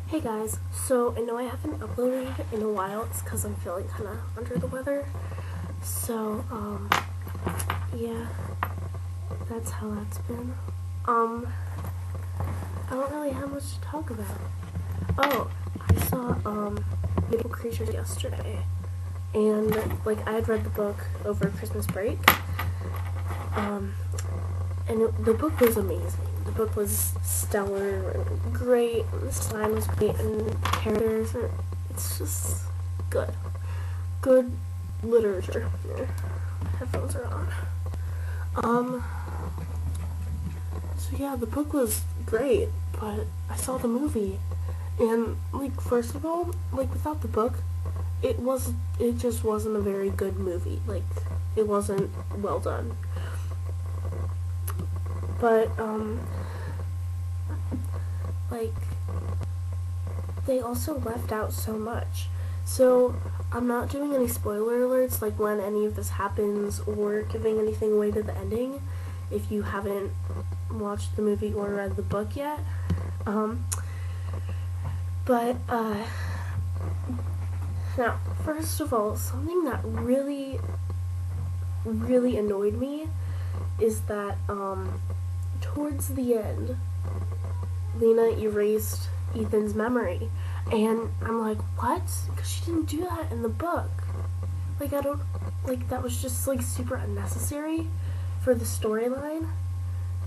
Hey guys, so I know I haven't uploaded in a while. It's because I'm feeling kind of under the weather. So, yeah, that's how that's been. I don't really have much to talk about. Oh, I saw, Beautiful Creatures yesterday. And, I had read the book over Christmas break. The book was amazing. The book was stellar and great, and the design was great, and the characters, it's just good. Good literature. Yeah. Headphones are on. So yeah, the book was great, but I saw the movie, and, first of all, without the book, it just wasn't a very good movie. It wasn't well done. But, they also left out so much. So, I'm not doing any spoiler alerts, when any of this happens, or giving anything away to the ending, if you haven't watched the movie or read the book yet. Now, first of all, something that really, really annoyed me is that, towards the end, Lena erased Ethan's memory, and I'm like, what? Because she didn't do that in the book. That was just, super unnecessary for the storyline,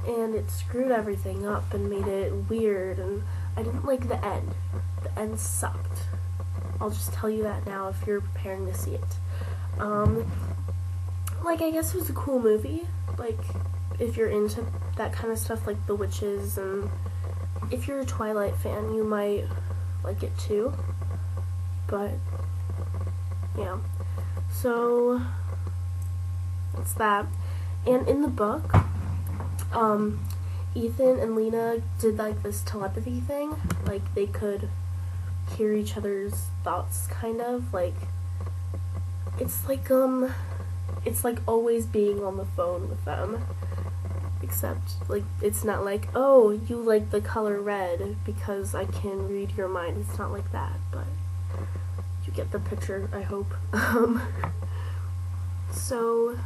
and it screwed everything up and made it weird, and I didn't like the end. The end sucked. I'll just tell you that now if you're preparing to see it. I guess it was a cool movie, if you're into that kind of stuff, the witches, and if you're a Twilight fan, you might like it too, but, yeah, so, that's that, and in the book, Ethan and Lena did, this telepathy thing, they could hear each other's thoughts, kind of, it's always being on the phone with them. Except, it's not oh, you like the color red because I can read your mind. It's not like that, but you get the picture, I hope. So,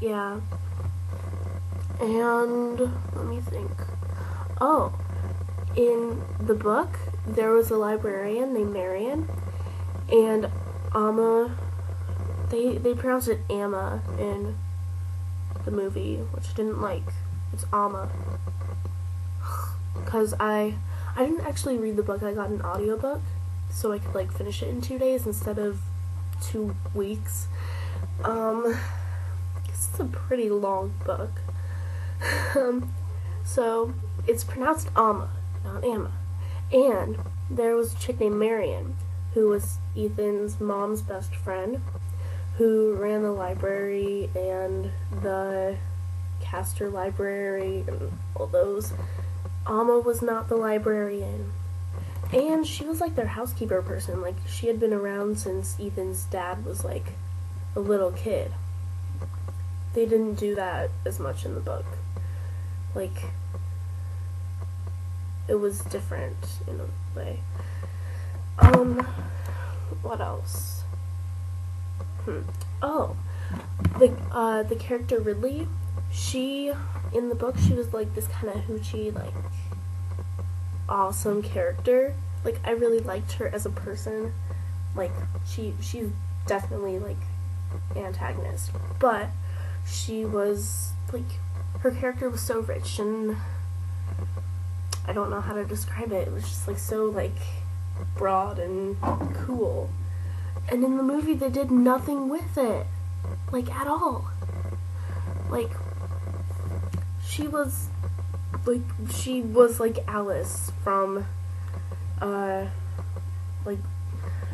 yeah. And, let me think. Oh, in the book, there was a librarian named Marion, and Amma, they pronounce it Amma in the movie, which I didn't like. It's Amma. Because I didn't actually read the book, I got an audiobook, so I could, finish it in 2 days instead of 2 weeks. It's a pretty long book. So, it's pronounced Amma, not Amma. And there was a chick named Marion, who was Ethan's mom's best friend, who ran the library and the Castor Library and all those. Amma was not the librarian. And she was their housekeeper person. She had been around since Ethan's dad was a little kid. They didn't do that as much in the book. It was different in a way. What else? Oh, the character Ridley, in the book, she was this kind of hoochie, awesome character. I really liked her as a person. She's definitely, antagonist. But she was, her character was so rich, and I don't know how to describe it. It was just, so, broad and cool. And in the movie, they did nothing with it. At all. She was Alice from,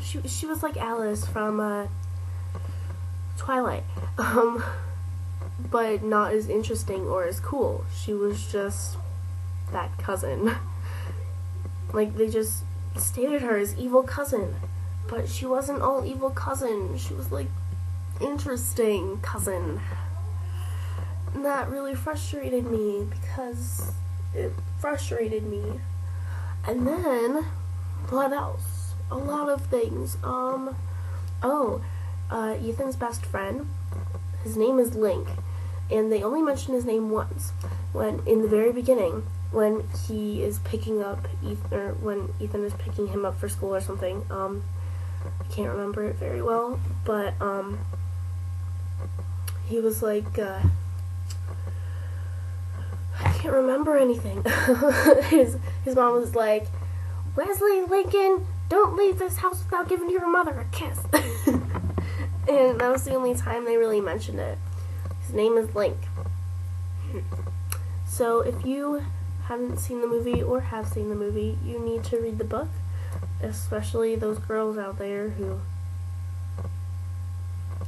she was Alice from, Twilight. But not as interesting or as cool. She was just that cousin. They just stated her as evil cousin. But she wasn't all evil cousin. She was, interesting cousin. And that really frustrated me, because it frustrated me. And then, what else? A lot of things. Ethan's best friend, his name is Link, and they only mention his name once, when in the very beginning, when he is picking up Ethan, or when Ethan is picking him up for school or something. I can't remember it very well, but he was like, I can't remember anything. his mom was like, Wesley Lincoln, don't leave this house without giving your mother a kiss. And that was the only time they really mentioned it. His name is Link. So if you haven't seen the movie or have seen the movie, you need to read the book, especially those girls out there who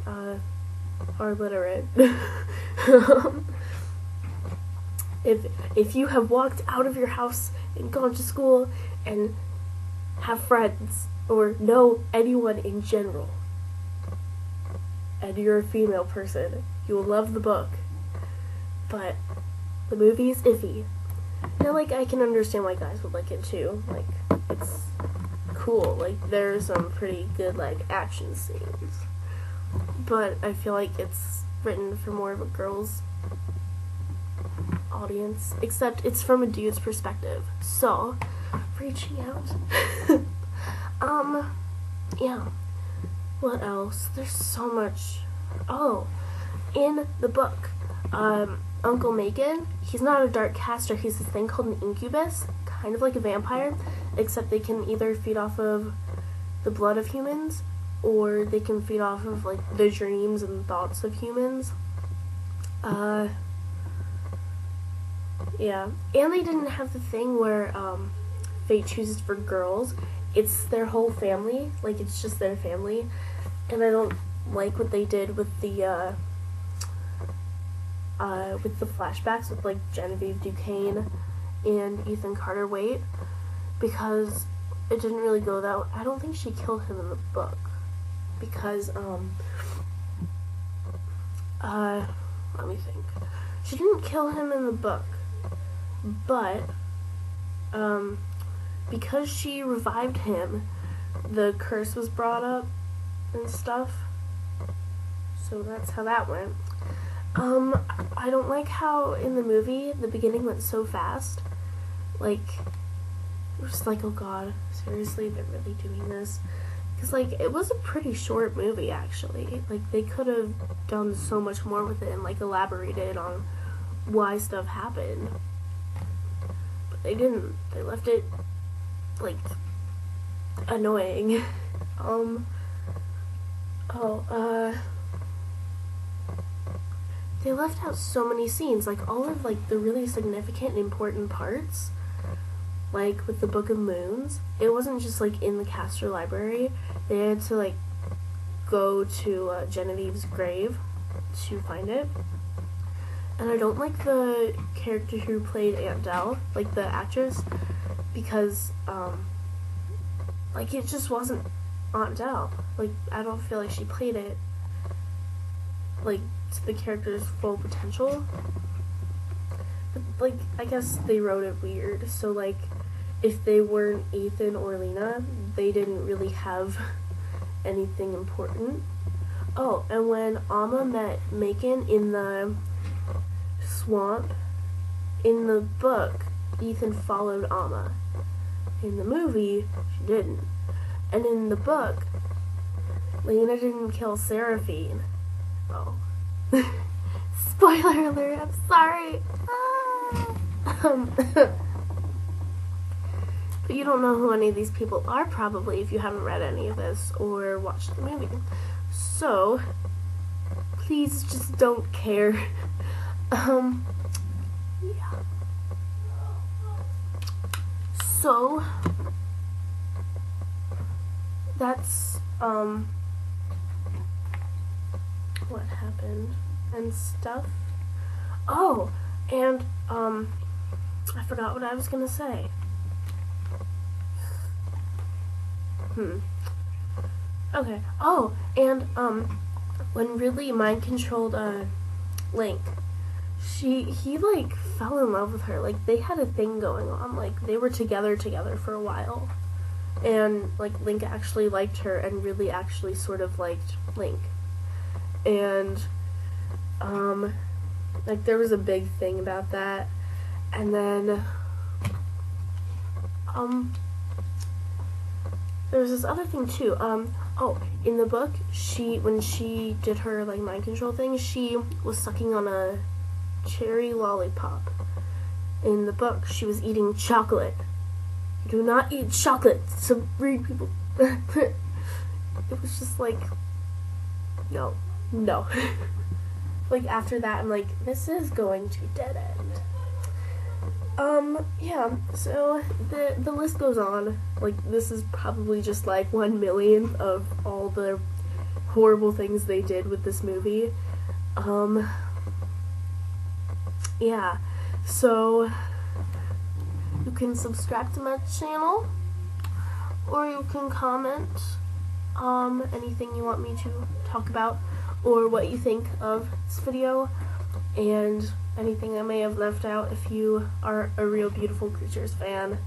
are literate. If you have walked out of your house and gone to school and have friends or know anyone in general, and you're a female person, you will love the book. But the movie is iffy. Now, like, I can understand why guys would like it too. Like, it's cool. Like, there's some pretty good, like, action scenes. But I feel like it's written for more of a girl's audience. Except it's from a dude's perspective. So, reaching out. Yeah. What else? There's so much. Oh, in the book, Uncle Macon, he's not a dark caster, he's this thing called an incubus, kind of like a vampire, except they can either feed off of the blood of humans, or they can feed off of, like, the dreams and thoughts of humans. Yeah. And they didn't have the thing where, fate chooses for girls. It's their whole family, like, it's just their family, and I don't like what they did with the flashbacks with, like, Genevieve Duquesne and Ethan Carter-Waite, because it didn't really go that way. I don't think she killed him in the book, because, let me think. She didn't kill him in the book, but, because she revived him, the curse was brought up and stuff. So that's how that went. I don't like how in the movie the beginning went so fast. Like, it was just like, oh god, seriously, they're really doing this? Because, like, it was a pretty short movie, actually. Like, they could have done so much more with it and, like, elaborated on why stuff happened. But they didn't. They left it, like, annoying. They left out so many scenes, like, all of, like, the really significant and important parts, like, with the Book of Moons. It wasn't just, like, in the Castor Library. They had to, like, go to Genevieve's grave to find it. And I don't like the character who played Aunt Dell, like, the actress, because, like, it just wasn't Aunt Dell. Like, I don't feel like she played it, like, to the character's full potential. But, like, I guess they wrote it weird, so, like, if they weren't Ethan or Lena, they didn't really have anything important. Oh, and when Amma met Macon in the swamp, in the book, Ethan followed Amma. In the movie, she didn't. And in the book, Lena didn't kill Seraphine. Oh. Spoiler alert, I'm sorry. But you don't know who any of these people are, probably, if you haven't read any of this or watched the movie. So, please just don't care. Yeah. So, that's, what happened and stuff. Oh, and, I forgot what I was gonna say. Okay. Oh, and, when Ridley mind-controlled, Link, he, like, fell in love with her. Like, they had a thing going on. Like, they were together for a while. And, like, Link actually liked her and really actually sort of liked Link. And, like, there was a big thing about that. And then, there was this other thing, too. In the book, when she did her, like, mind control thing, she was sucking on a cherry lollipop. In the book, she was eating chocolate. Do not eat chocolate. Some rude people. It was just like, no. Like, after that, I'm like, this is going to dead end. Yeah, so the list goes on. Like, this is probably just like 1 million of all the horrible things they did with this movie. Yeah, so you can subscribe to my channel, or you can comment anything you want me to talk about, or what you think of this video, and anything I may have left out if you are a Real Beautiful Creatures fan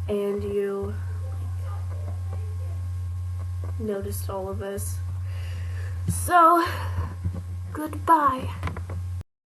and you noticed all of this. So, goodbye.